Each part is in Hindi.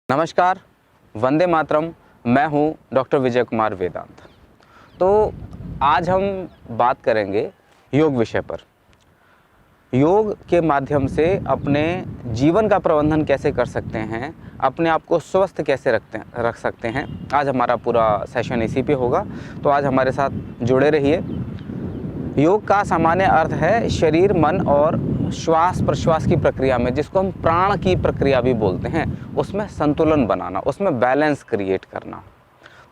नमस्कार, वंदे मातरम। मैं हूं डॉक्टर विजय कुमार वेदांत। तो आज हम बात करेंगे योग विषय पर। योग के माध्यम से अपने जीवन का प्रबंधन कैसे कर सकते हैं, अपने आप को स्वस्थ कैसे रख सकते हैं। आज हमारा पूरा सेशन इसी पे होगा, तो आज हमारे साथ जुड़े रहिए। योग का सामान्य अर्थ है शरीर, मन और श्वास प्रश्वास की प्रक्रिया में, जिसको हम प्राण की प्रक्रिया भी बोलते हैं, उसमें संतुलन बनाना, उसमें बैलेंस क्रिएट करना।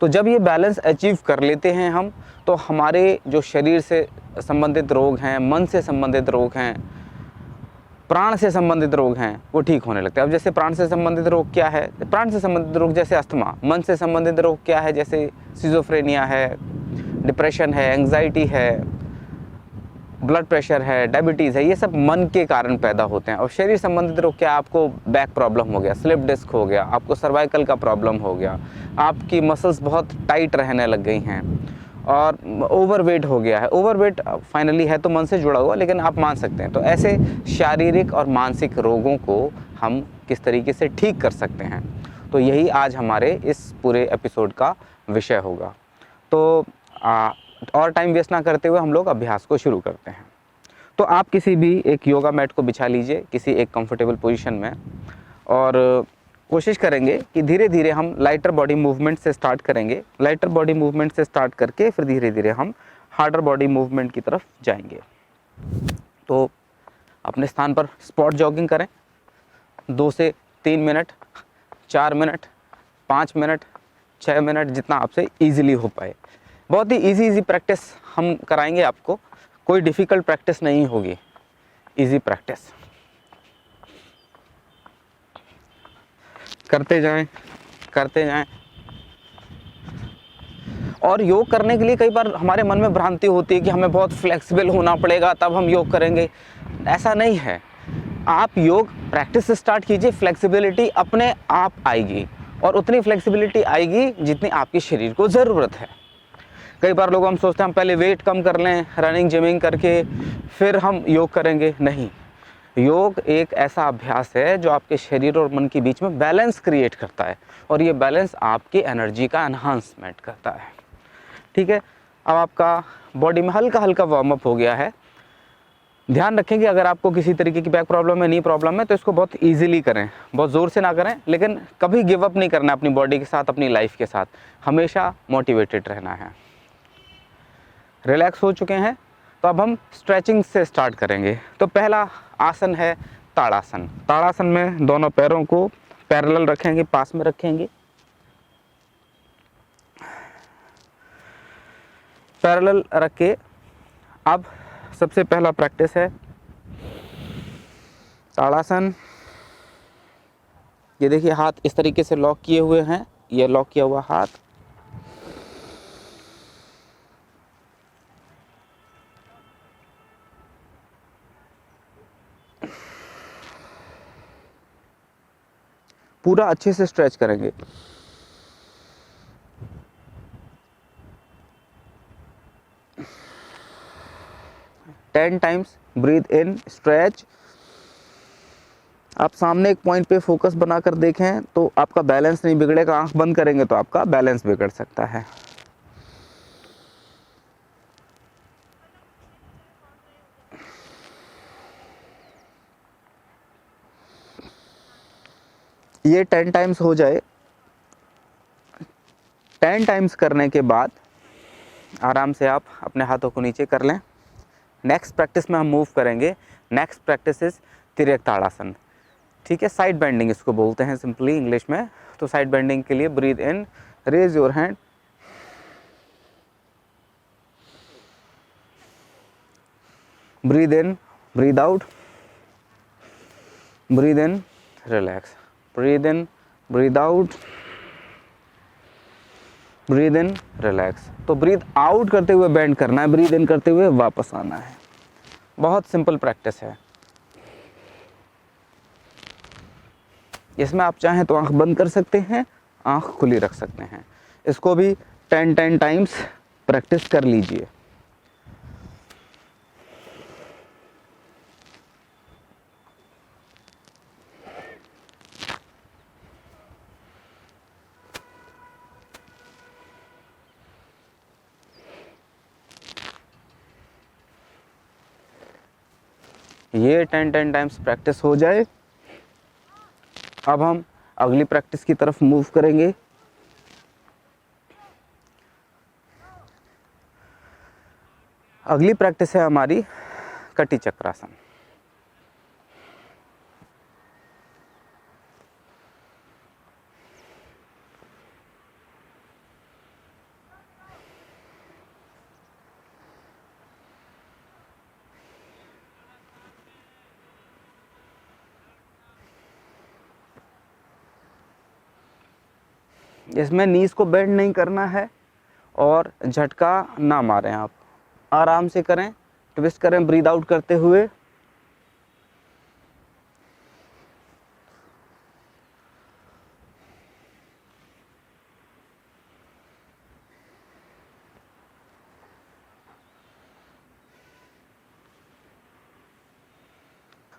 तो जब ये बैलेंस अचीव कर लेते हैं हम, तो हमारे जो शरीर से संबंधित रोग हैं, मन से संबंधित रोग हैं, प्राण से संबंधित रोग हैं, वो ठीक होने लगते हैं। अब जैसे प्राण से संबंधित रोग क्या है? प्राण से संबंधित रोग जैसे अस्थमा। मन से संबंधित रोग क्या है? जैसे सिजोफ्रेनिया है, डिप्रेशन है, एंग्जाइटी है, ब्लड प्रेशर है, डायबिटीज़ है। ये सब मन के कारण पैदा होते हैं। और शरीर संबंधित रोग क्या? आपको बैक प्रॉब्लम हो गया, स्लिप डिस्क हो गया, आपको सर्वाइकल का प्रॉब्लम हो गया, आपकी मसल्स बहुत टाइट रहने लग गई हैं, और ओवरवेट हो गया है। ओवरवेट फाइनली है तो मन से जुड़ा हुआ, लेकिन आप मान सकते हैं। तो ऐसे शारीरिक और मानसिक रोगों को हम किस तरीके से ठीक कर सकते हैं, तो यही आज हमारे इस पूरे एपिसोड का विषय होगा। तो और टाइम वेस्ट ना करते हुए हम लोग अभ्यास को शुरू करते हैं। तो आप किसी भी एक योगा मैट को बिछा लीजिए किसी एक कंफर्टेबल पोजीशन में, और कोशिश करेंगे कि धीरे धीरे हम लाइटर बॉडी मूवमेंट से स्टार्ट करेंगे। लाइटर बॉडी मूवमेंट से स्टार्ट करके फिर धीरे धीरे हम हार्डर बॉडी मूवमेंट की तरफ जाएंगे। तो अपने स्थान पर स्पॉट जॉगिंग करें 2 से 3 मिनट, 4 मिनट, 5 मिनट, 6 मिनट, जितना आपसे ईजिली हो पाए। बहुत ही इजी प्रैक्टिस हम कराएंगे आपको, कोई डिफ़िकल्ट प्रैक्टिस नहीं होगी, इजी प्रैक्टिस करते जाएं। और योग करने के लिए कई बार हमारे मन में भ्रांति होती है कि हमें बहुत फ्लेक्सिबल होना पड़ेगा तब हम योग करेंगे। ऐसा नहीं है। आप योग प्रैक्टिस से स्टार्ट कीजिए, फ्लेक्सिबिलिटी अपने आप आएगी, और उतनी फ्लेक्सिबिलिटी आएगी जितनी आपके शरीर को ज़रूरत है। कई बार लोग हम सोचते हैं हम पहले वेट कम कर लें रनिंग जिमिंग करके, फिर हम योग करेंगे। नहीं, योग एक ऐसा अभ्यास है जो आपके शरीर और मन के बीच में बैलेंस क्रिएट करता है, और ये बैलेंस आपकी एनर्जी का एनहांसमेंट करता है। ठीक है, अब आपका बॉडी में हल्का हल्का वार्म अप हो गया है। ध्यान रखें कि अगर आपको किसी तरीके की बैक प्रॉब्लम है, नी प्रॉब्लम है, तो इसको बहुत ईजिली करें, बहुत ज़ोर से ना करें, लेकिन कभी गिव अप नहीं करना अपनी बॉडी के साथ, अपनी लाइफ के साथ। हमेशा मोटिवेटेड रहना है। रिलैक्स हो चुके हैं, तो अब हम स्ट्रेचिंग से स्टार्ट करेंगे। तो पहला आसन है ताड़ासन। ताड़ासन में दोनों पैरों को पैरेलल रखेंगे, पास में रखेंगे, पैरेलल रख के अब सबसे पहला प्रैक्टिस है ताड़ासन। ये देखिए, हाथ इस तरीके से लॉक किए हुए हैं, ये लॉक किया हुआ हाथ, पूरा अच्छे से स्ट्रेच करेंगे। टेन टाइम्स ब्रीथ इन, स्ट्रेच। आप सामने एक पॉइंट पे फोकस बनाकर देखें तो आपका बैलेंस नहीं बिगड़ेगा। आंख बंद करेंगे तो आपका बैलेंस बिगड़ सकता है। ये 10 टाइम्स हो जाए। 10 टाइम्स करने के बाद आराम से आप अपने हाथों को नीचे कर लें। नेक्स्ट प्रैक्टिस में हम मूव करेंगे। नेक्स्ट प्रैक्टिस इज तिर्यक ताड़ासन। ठीक है, साइड बेंडिंग इसको बोलते हैं सिंपली इंग्लिश में। तो साइड बेंडिंग के लिए breathe in, raise your hand, breathe in, breathe out, breathe in, relax, breathe in, breathe out, breathe in, relax. तो ब्रीथ आउट करते हुए बेंड करना है, ब्रीथ इन करते हुए वापस आना है। बहुत सिंपल प्रैक्टिस है। इसमें आप चाहें तो आंख बंद कर सकते हैं, आंख खुली रख सकते हैं। इसको भी 10 टाइम्स प्रैक्टिस कर लीजिए। ये 10 टाइम्स प्रैक्टिस हो जाए, अब हम अगली प्रैक्टिस की तरफ मूव करेंगे। अगली प्रैक्टिस है हमारी कटी चक्रासन। इसमें नीज को बेंड नहीं करना है और झटका ना मारें, आप आराम से करें, ट्विस्ट करें ब्रीद आउट करते हुए।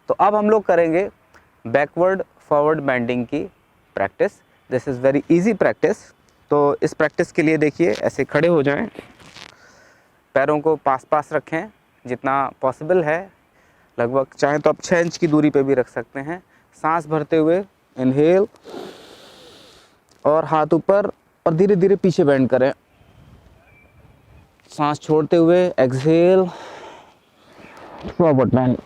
तो अब हम लोग करेंगे बैकवर्ड फॉरवर्ड बेंडिंग की practice. This is very easy practice. तो इस प्रैक्टिस के लिए देखिए, ऐसे खड़े हो जाएं, पैरों को पास पास रखें जितना पॉसिबल है, लगभग चाहें तो आप 6 इंच की दूरी पे भी रख सकते हैं। सांस भरते हुए इनहेल और हाथ ऊपर और धीरे धीरे पीछे बेंड करें। सांस छोड़ते हुए एक्सहेल, फॉरवर्ड बेंड।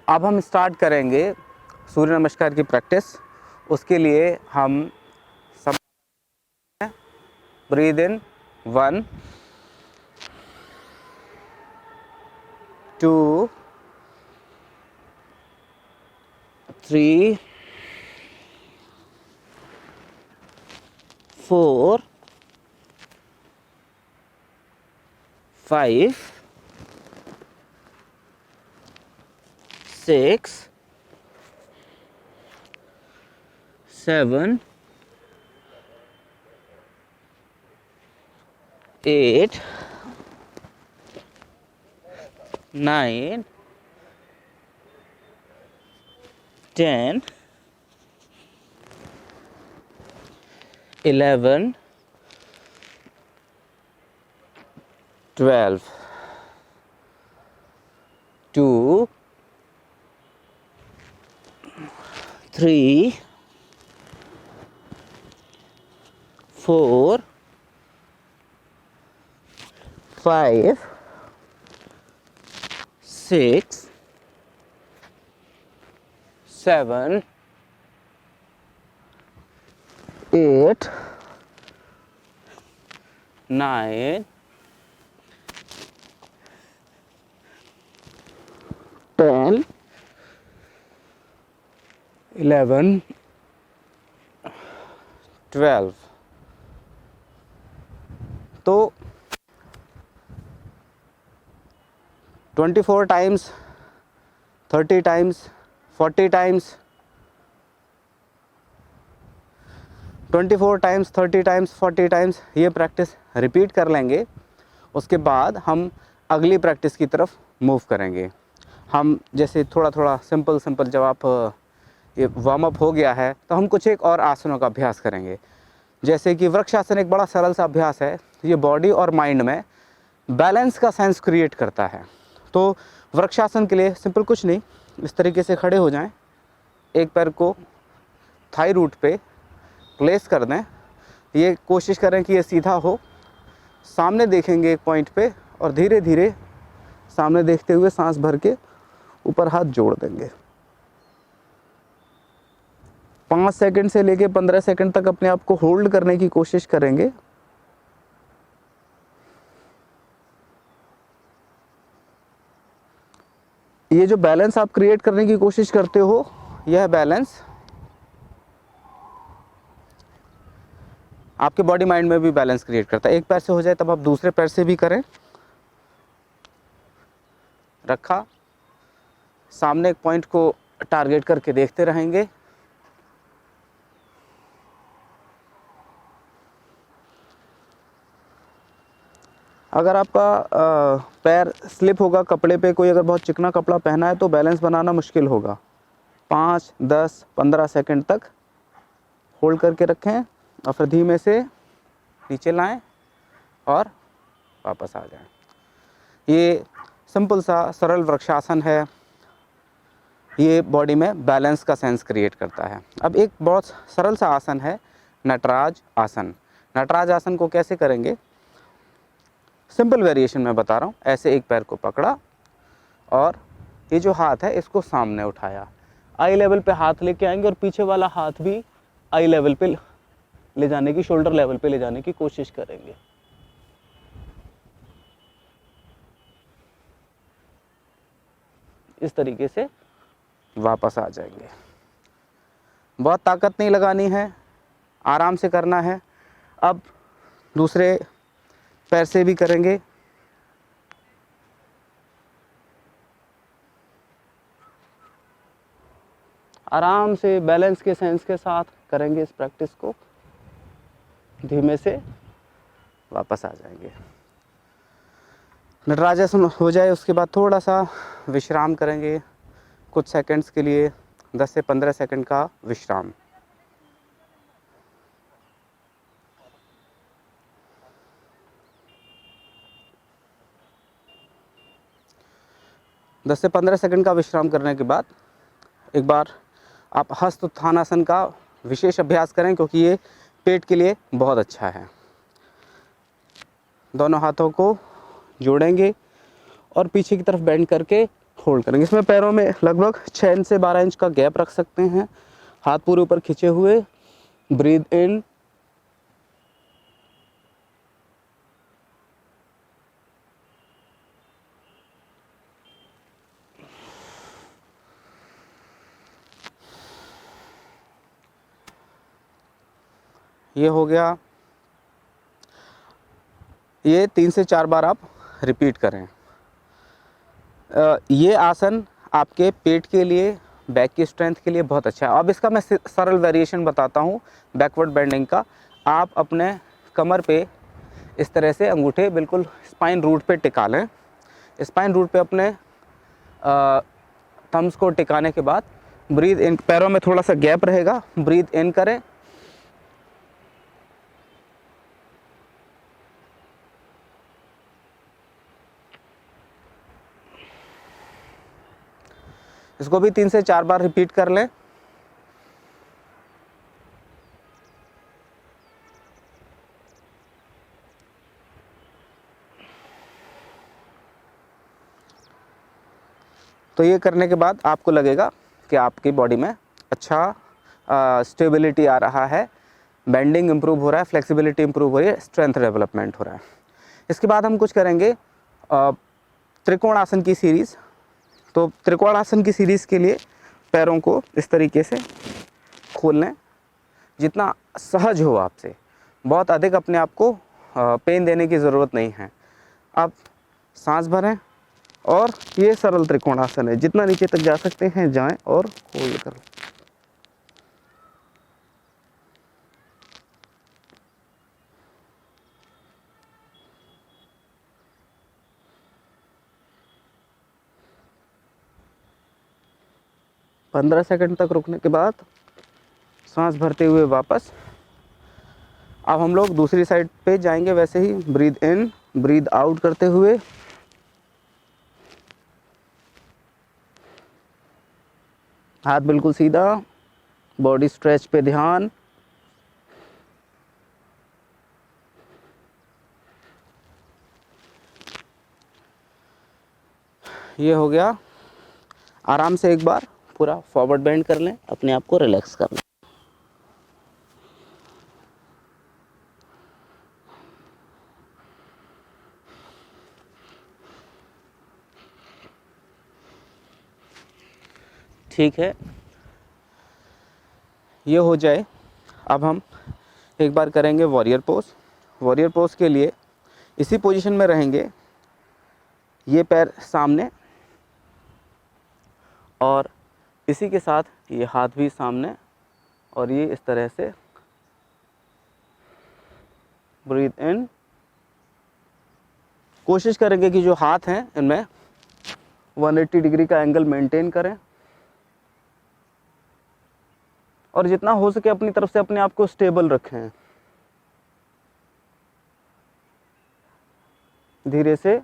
अब हम स्टार्ट करेंगे सूर्य नमस्कार की प्रैक्टिस। उसके लिए हम सब ब्रीद इन 1 2 3 4 5 6 7 8 9 10 11 12 2 3 4 5 6 7 8 9 10 11 12। तो 24 times, 30 times, 40 times, 24 times, 30 times, 40 times ये प्रैक्टिस रिपीट कर लेंगे। उसके बाद हम अगली प्रैक्टिस की तरफ मूव करेंगे। हम जैसे थोड़ा थोड़ा सिंपल जब आप ये वार्म अप हो गया है तो हम कुछ एक और आसनों का अभ्यास करेंगे। जैसे कि वृक्षासन एक बड़ा सरल सा अभ्यास है, ये बॉडी और माइंड में बैलेंस का सेंस क्रिएट करता है। तो वृक्षासन के लिए सिंपल कुछ नहीं, इस तरीके से खड़े हो जाएं, एक पैर को थाई रूट पे प्लेस कर दें, ये कोशिश करें कि ये सीधा हो, सामने देखेंगे एक पॉइंट पे और धीरे धीरे सामने देखते हुए सांस भर के ऊपर हाथ जोड़ देंगे। 5 सेकंड से लेके 15 सेकंड तक अपने आप को होल्ड करने की कोशिश करेंगे। ये जो बैलेंस आप क्रिएट करने की कोशिश करते हो, यह बैलेंस आपके बॉडी माइंड में भी बैलेंस क्रिएट करता है। एक पैर से हो जाए तब आप दूसरे पैर से भी करें। रखा, सामने एक पॉइंट को टारगेट करके देखते रहेंगे। अगर आपका पैर स्लिप होगा कपड़े पे, कोई अगर बहुत चिकना कपड़ा पहना है तो बैलेंस बनाना मुश्किल होगा। 5, 10, 15 सेकंड तक होल्ड करके रखें और फिर धीमे से नीचे लाएं और वापस आ जाएं। ये सिंपल सा सरल वृक्षासन है। ये बॉडी में बैलेंस का सेंस क्रिएट करता है। अब एक बहुत सरल सा आसन है नटराज आसन। नटराज आसन को कैसे करेंगे, सिंपल वेरिएशन मैं बता रहा हूँ। ऐसे एक पैर को पकड़ा और ये जो हाथ है इसको सामने उठाया, आई लेवल पे हाथ लेके आएंगे और पीछे वाला हाथ भी आई लेवल पे ले जाने की, शोल्डर लेवल पे ले जाने की कोशिश करेंगे। इस तरीके से वापस आ जाएंगे। बहुत ताकत नहीं लगानी है, आराम से करना है। अब दूसरे पैर से भी करेंगे। आराम से बैलेंस के सेंस के साथ करेंगे इस प्रैक्टिस को। धीमे से वापस आ जाएंगे। नटराजासन हो जाए उसके बाद थोड़ा सा विश्राम करेंगे, कुछ सेकंड्स के लिए, 10 से 15 सेकंड का विश्राम। दस से 15 सेकंड का विश्राम करने के बाद एक बार आप हस्त उत्थानासन का विशेष अभ्यास करें, क्योंकि ये पेट के लिए बहुत अच्छा है। दोनों हाथों को जोड़ेंगे और पीछे की तरफ बेंड करके होल्ड करेंगे। इसमें पैरों में लगभग 6 से 12 इंच का गैप रख सकते हैं। हाथ पूरे ऊपर खींचे हुए, ब्रीद इन, ये हो गया। ये 3 से 4 बार आप रिपीट करें। ये आसन आपके पेट के लिए, बैक की स्ट्रेंथ के लिए बहुत अच्छा है। अब इसका मैं सरल वेरिएशन बताता हूँ बैकवर्ड बेंडिंग का। आप अपने कमर पे इस तरह से अंगूठे बिल्कुल स्पाइन रूट पे टिका लें। स्पाइन रूट पे अपने थम्स को टिकाने के बाद ब्रीद इन, पैरों में थोड़ा सा गैप रहेगा, ब्रीद इन करें, इसको भी 3 से 4 बार रिपीट कर लें। तो ये करने के बाद आपको लगेगा कि आपकी बॉडी में अच्छा स्टेबिलिटी आ रहा है, बेंडिंग इम्प्रूव हो रहा है, फ्लेक्सिबिलिटी इम्प्रूव हो रही है, स्ट्रेंथ डेवलपमेंट हो रहा है। इसके बाद हम कुछ करेंगे त्रिकोण आसन की सीरीज़। तो त्रिकोण आसन की सीरीज़ के लिए पैरों को इस तरीके से खोल लें, जितना सहज हो आपसे। बहुत अधिक अपने आप को पेन देने की ज़रूरत नहीं है। आप सांस भरें और ये सरल त्रिकोणासन है, जितना नीचे तक जा सकते हैं जाएं और होल्ड करें। पंद्रह सेकंड तक रुकने के बाद सांस भरते हुए वापस। अब हम लोग दूसरी साइड पे जाएंगे, वैसे ही ब्रीद इन, ब्रीद आउट करते हुए। हाथ बिल्कुल सीधा, बॉडी स्ट्रेच पे ध्यान। ये हो गया। आराम से एक बार पूरा फॉरवर्ड बेंड कर लें, अपने आप को रिलैक्स कर लें। ठीक है, ये हो जाए। अब हम एक बार करेंगे वॉरियर पोज। वॉरियर पोज के लिए इसी पोजीशन में रहेंगे, ये पैर सामने और इसी के साथ ये हाथ भी सामने, और ये इस तरह से ब्रीथ इन। कोशिश करेंगे कि जो हाथ हैं इनमें 180 डिग्री का एंगल मेंटेन करें और जितना हो सके अपनी तरफ से अपने आप को स्टेबल रखें। धीरे से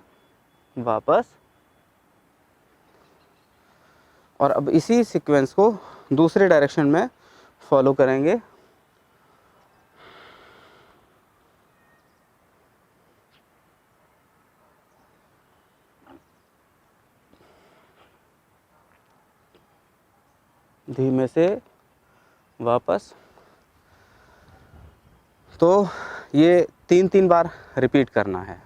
वापस, और अब इसी सीक्वेंस को दूसरे डायरेक्शन में फॉलो करेंगे। धीमे से वापस। तो ये 3-3 बार रिपीट करना है।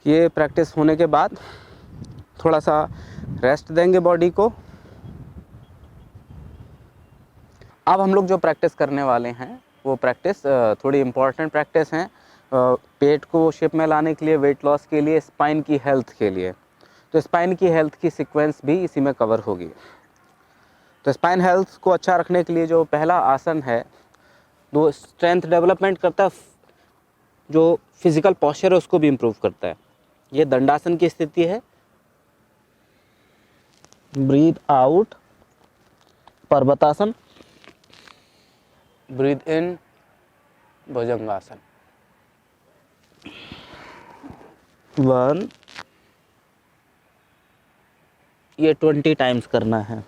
ये प्रैक्टिस होने के बाद थोड़ा सा रेस्ट देंगे बॉडी को। अब हम लोग जो प्रैक्टिस करने वाले हैं वो प्रैक्टिस थोड़ी इम्पॉर्टेंट प्रैक्टिस हैं, पेट को शेप में लाने के लिए, वेट लॉस के लिए, स्पाइन की हेल्थ के लिए। तो स्पाइन की हेल्थ की सीक्वेंस भी इसी में कवर होगी। तो स्पाइन हेल्थ को अच्छा रखने के लिए जो पहला आसन है वो स्ट्रेंथ डेवलपमेंट करता है, जो फिजिकल पॉस्चर है उसको भी इम्प्रूव करता है। ये दंडासन की स्थिति है। ब्रीथ आउट पर्वतासन, ब्रीथ इन भुजंगासन। 1, ये 20 टाइम्स करना है।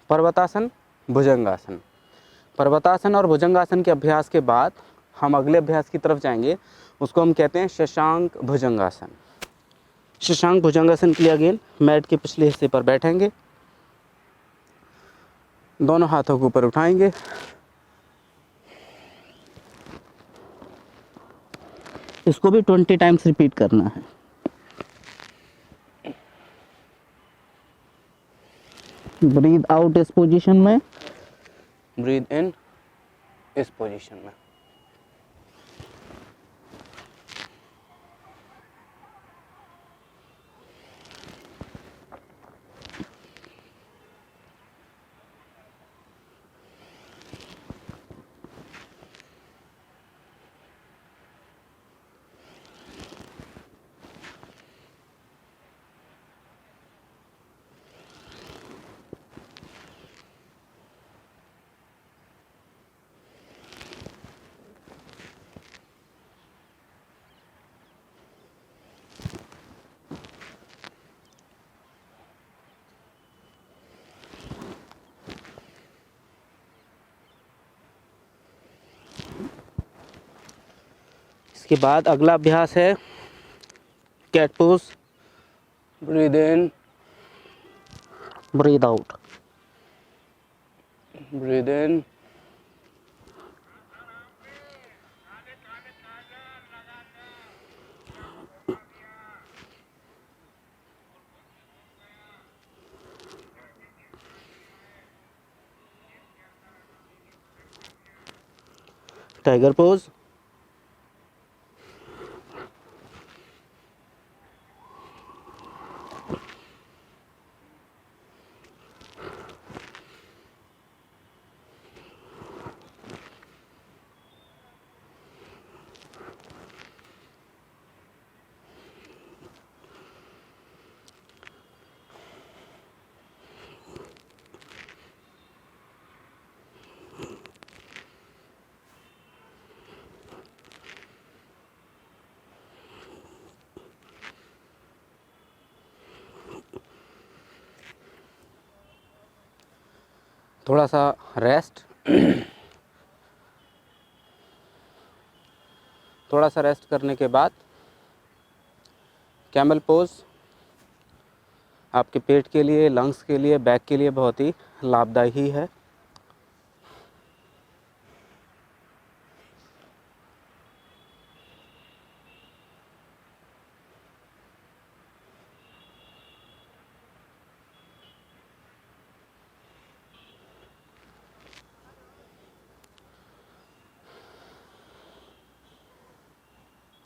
पर्वतासन, भुजंगासन। पर्वतासन और भुजंगासन के अभ्यास के बाद हम अगले अभ्यास की तरफ जाएंगे, उसको हम कहते हैं शशांक भुजंगासन। शशांक भुजंगासन के लिए अगेन मैट के पिछले हिस्से पर बैठेंगे, दोनों हाथों को ऊपर उठाएंगे, इसको भी 20 टाइम्स रिपीट करना है। ब्रीथ आउट इस पोजीशन में, ब्रीथ इन इस पोजीशन में। इसके बाद अगला अभ्यास है cat pose. Breathe in, breathe out, breathe in, tiger pose. थोड़ा सा रेस्ट थोड़ा सा रेस्ट करने के बाद कैमल पोज आपके पेट के लिए, लंग्स के लिए, बैक के लिए बहुत ही लाभदायी है।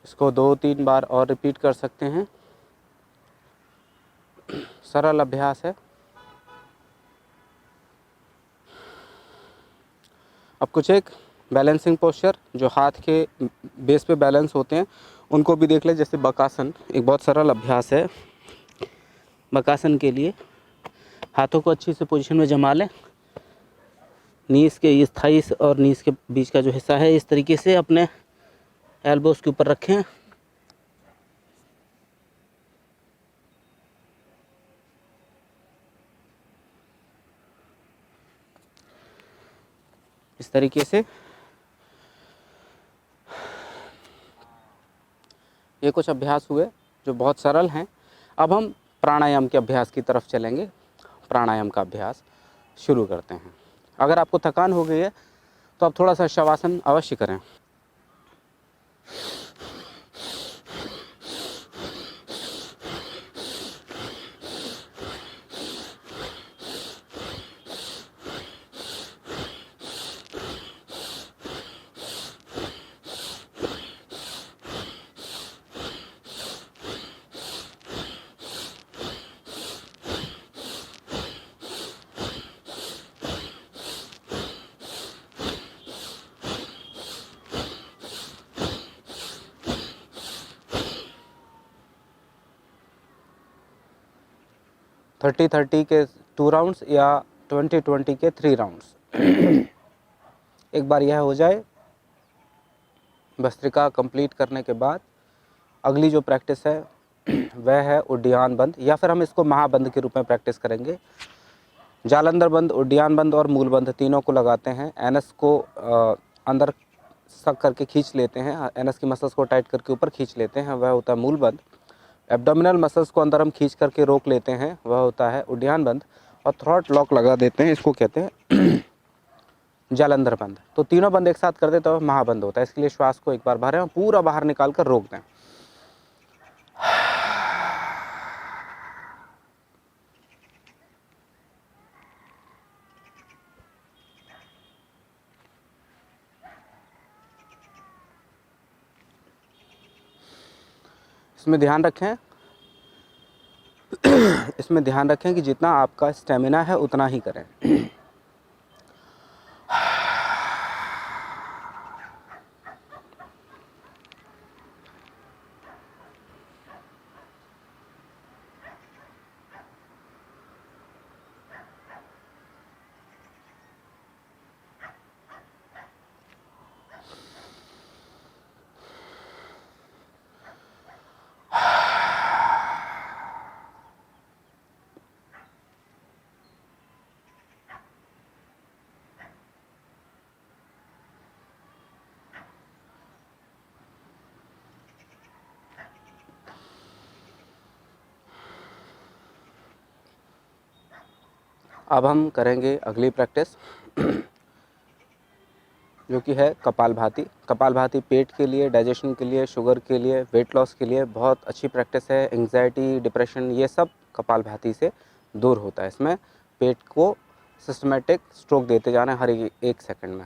इसको 2-3 बार और रिपीट कर सकते हैं। सरल अभ्यास है। अब कुछ एक बैलेंसिंग पोस्चर जो हाथ के बेस पे बैलेंस होते हैं उनको भी देख लें। जैसे बकासन, एक बहुत सरल अभ्यास है। बकासन के लिए हाथों को अच्छी से पोजीशन में जमा लें। नीज के इस थाइस और नीज के बीच का जो हिस्सा है इस तरीके से अपने एल्बोस के ऊपर रखें। इस तरीके से ये कुछ अभ्यास हुए जो बहुत सरल हैं। अब हम प्राणायाम के अभ्यास की तरफ चलेंगे। प्राणायाम का अभ्यास शुरू करते हैं। अगर आपको थकान हो गई है तो आप थोड़ा सा शवासन अवश्य करें। थर्टी 30 के 2 राउंड्स या 20-20 के 3 राउंड्स। एक बार यह हो जाए, भस्त्रिका कंप्लीट करने के बाद अगली जो प्रैक्टिस है वह है उड्डयन बंद, या फिर हम इसको महाबंद के रूप में प्रैक्टिस करेंगे। जालंधर बंद, उड्डयन बंद और मूल बंद तीनों को लगाते हैं। एनएस को अंदर सक करके खींच लेते हैं। एनएस की मसल्स को टाइट करके ऊपर खींच लेते हैं, वह होता है मूल बंद। एब्डोमिनल मसल्स को अंदर हम खींच करके रोक लेते हैं, वह होता है उड्डयन बंद। और थ्रॉट लॉक लगा देते हैं, इसको कहते हैं जालंधर बंद। तो तीनों बंद एक साथ कर दें तो महाबंद होता है। इसके लिए श्वास को एक बार भरें और पूरा बाहर निकाल कर रोक दें। इसमें ध्यान रखें कि जितना आपका स्टेमिना है उतना ही करें। अब हम करेंगे अगली प्रैक्टिस जो कि है कपालभाति। कपालभाति पेट के लिए, डाइजेशन के लिए, शुगर के लिए, वेट लॉस के लिए बहुत अच्छी प्रैक्टिस है। एंग्जाइटी, डिप्रेशन, ये सब कपालभाति से दूर होता है। इसमें पेट को सिस्टमेटिक स्ट्रोक देते जाना है हर 1 सेकंड में।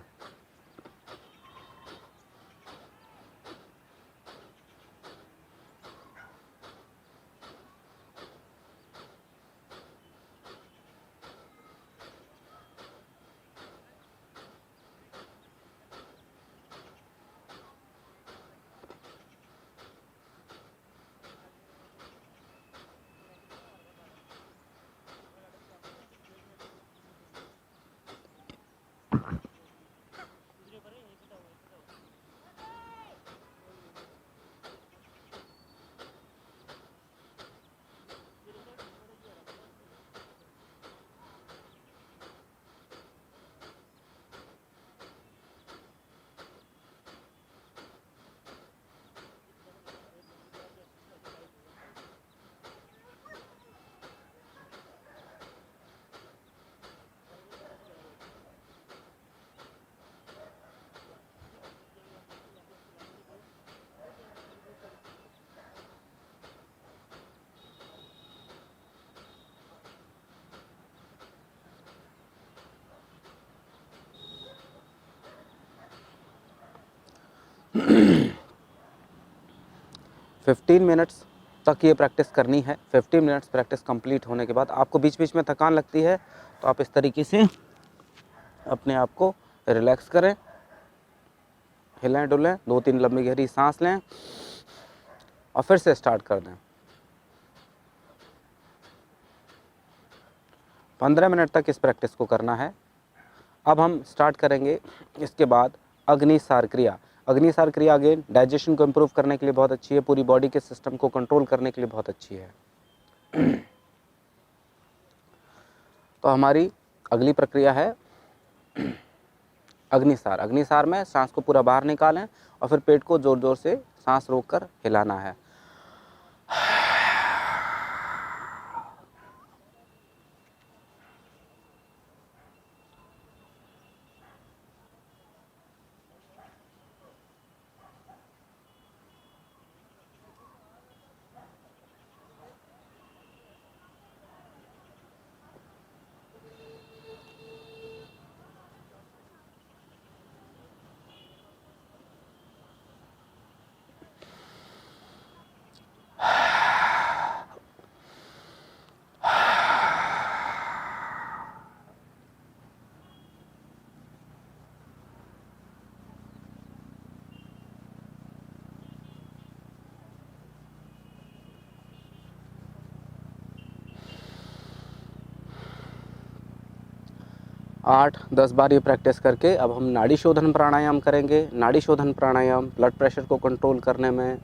15 मिनट्स तक ये प्रैक्टिस करनी है। 15 मिनट्स प्रैक्टिस कंप्लीट होने के बाद आपको बीच बीच में थकान लगती है तो आप इस तरीके से अपने आप को रिलैक्स करें, हिलें डुलें, 2-3 लंबी गहरी सांस लें और फिर से स्टार्ट कर दें। 15 मिनट तक इस प्रैक्टिस को करना है। अब हम स्टार्ट करेंगे इसके बाद अग्निसार क्रिया। अग्निसार क्रिया अगेन डाइजेशन को इम्प्रूव करने के लिए बहुत अच्छी है, पूरी बॉडी के सिस्टम को कंट्रोल करने के लिए बहुत अच्छी है। तो हमारी अगली प्रक्रिया है अग्निसार। अग्निसार में सांस को पूरा बाहर निकालें और फिर पेट को ज़ोर ज़ोर से सांस रोककर हिलाना है। 8-10 बार ये प्रैक्टिस करके अब हम नाड़ी शोधन प्राणायाम करेंगे। नाड़ी शोधन प्राणायाम ब्लड प्रेशर को कंट्रोल करने में,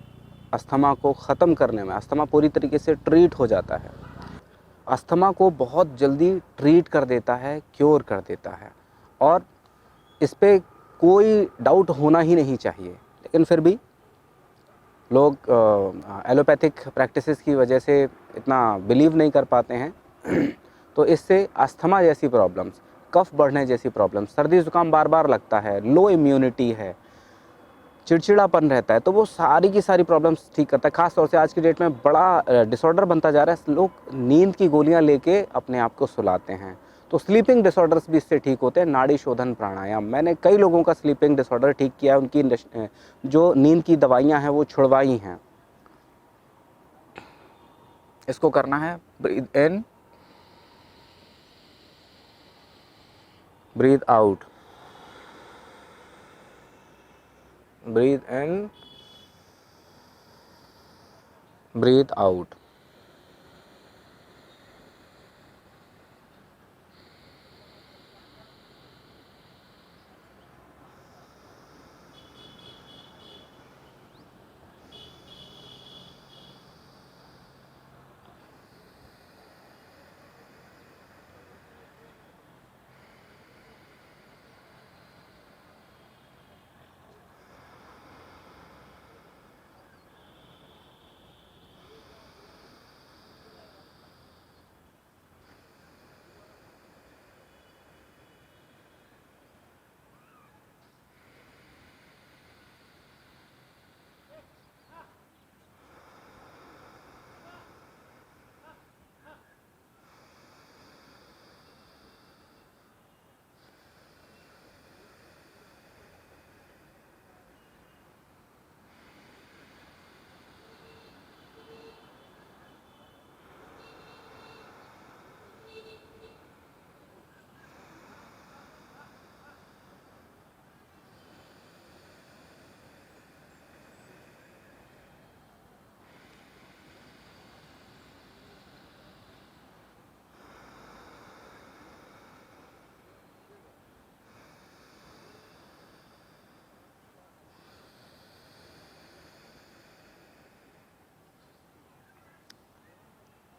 अस्थमा को ख़त्म करने में, अस्थमा पूरी तरीके से ट्रीट हो जाता है, अस्थमा को बहुत जल्दी ट्रीट कर देता है, क्योर कर देता है और इस पर कोई डाउट होना ही नहीं चाहिए। लेकिन फिर भी लोग एलोपैथिक प्रैक्टिसेस की वजह से इतना बिलीव नहीं कर पाते हैं। तो इससे अस्थमा जैसी प्रॉब्लम्स, कफ बढ़ने जैसी प्रॉब्लम्स, सर्दी ज़ुकाम बार बार लगता है, लो इम्यूनिटी है, चिड़चिड़ापन रहता है, तो वो सारी की सारी प्रॉब्लम्स ठीक करता है। ख़ास तौर से आज की डेट में बड़ा डिसऑर्डर बनता जा रहा है, लोग नींद की गोलियां लेके अपने आप को सुलाते हैं, तो स्लीपिंग डिसऑर्डर्स भी इससे ठीक होते हैं। नाड़ी शोधन प्राणायाम, मैंने कई लोगों का स्लीपिंग डिसऑर्डर ठीक किया है, उनकी जो नींद की दवाइयाँ हैं वो छुड़वाई हैं। इसको करना है, breathe in, breathe out, breathe in, breathe out.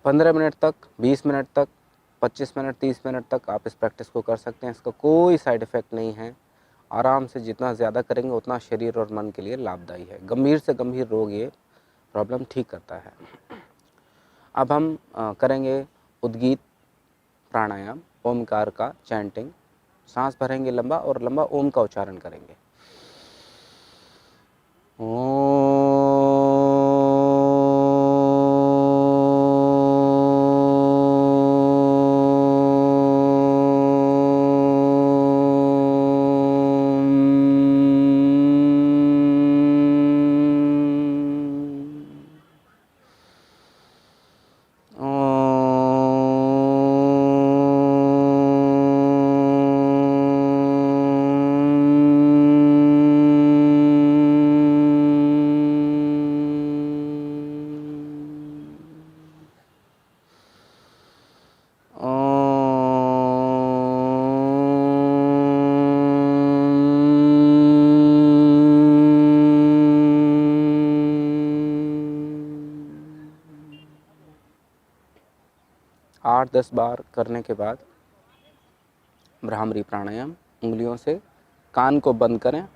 पंद्रह मिनट तक, 20 मिनट तक, 25 मिनट, 30 मिनट तक आप इस प्रैक्टिस को कर सकते हैं। इसका कोई साइड इफ़ेक्ट नहीं है। आराम से जितना ज़्यादा करेंगे उतना शरीर और मन के लिए लाभदायी है। गंभीर से गंभीर रोग ये प्रॉब्लम ठीक करता है। अब हम करेंगे उद्गीत प्राणायाम, ओमकार का चैंटिंग। सांस भरेंगे लंबा और लंबा ओम का उच्चारण करेंगे। 8-10 बार करने के बाद भ्रामरी प्राणायाम उंगलियों से कान को बंद करें।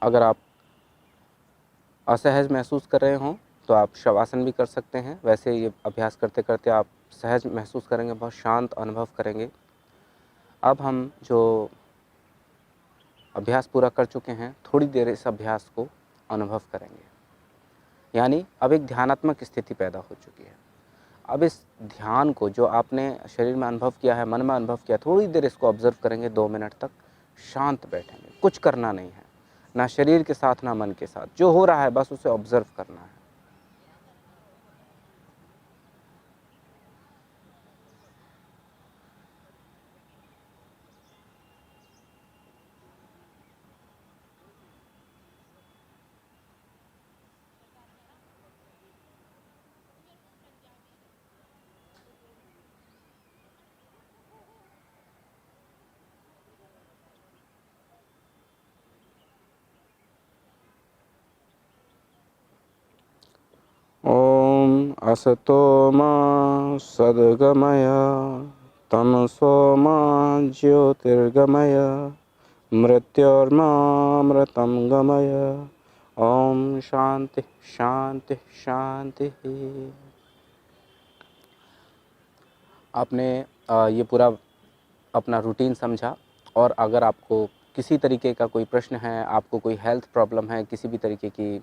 अगर आप असहज महसूस कर रहे हों तो आप शवासन भी कर सकते हैं। वैसे ये अभ्यास करते करते आप सहज महसूस करेंगे, बहुत शांत अनुभव करेंगे। अब हम जो अभ्यास पूरा कर चुके हैं, थोड़ी देर इस अभ्यास को अनुभव करेंगे, यानी अब एक ध्यानात्मक स्थिति पैदा हो चुकी है। अब इस ध्यान को जो आपने शरीर में अनुभव किया है, मन में अनुभव किया, थोड़ी देर इसको ऑब्जर्व करेंगे। 2 मिनट तक शांत बैठेंगे, कुछ करना नहीं है, ना शरीर के साथ ना मन के साथ। जो हो रहा है बस उसे ऑब्जर्व करना है। ओम असतो मा सद्गमय तमसो मा ज्योतिर्गमय मृत्योर्मामृतं गमय। ओम शांति शांति शांति। आपने ये पूरा अपना रूटीन समझा, और अगर आपको किसी तरीके का कोई प्रश्न है, आपको कोई हेल्थ प्रॉब्लम है, किसी भी तरीके की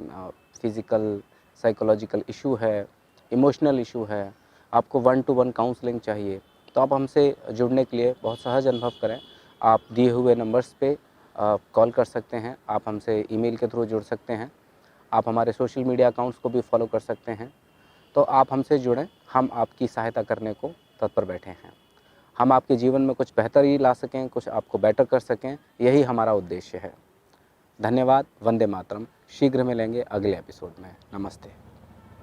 फिज़िकल साइकोलॉजिकल इशू है, इमोशनल इशू है, आपको 1-to-1 काउंसलिंग चाहिए, तो आप हमसे जुड़ने के लिए बहुत सहज अनुभव करें। आप दिए हुए नंबर्स पे कॉल कर सकते हैं, आप हमसे ईमेल के थ्रू जुड़ सकते हैं, आप हमारे सोशल मीडिया अकाउंट्स को भी फॉलो कर सकते हैं। तो आप हमसे जुड़ें, हम आपकी सहायता करने को तत्पर बैठे हैं। हम आपके जीवन में कुछ बेहतरी ला सकें, कुछ आपको बेटर कर सकें, यही हमारा उद्देश्य है। धन्यवाद। वंदे मातरम। शीघ्र मिलेंगे अगले एपिसोड में। नमस्ते।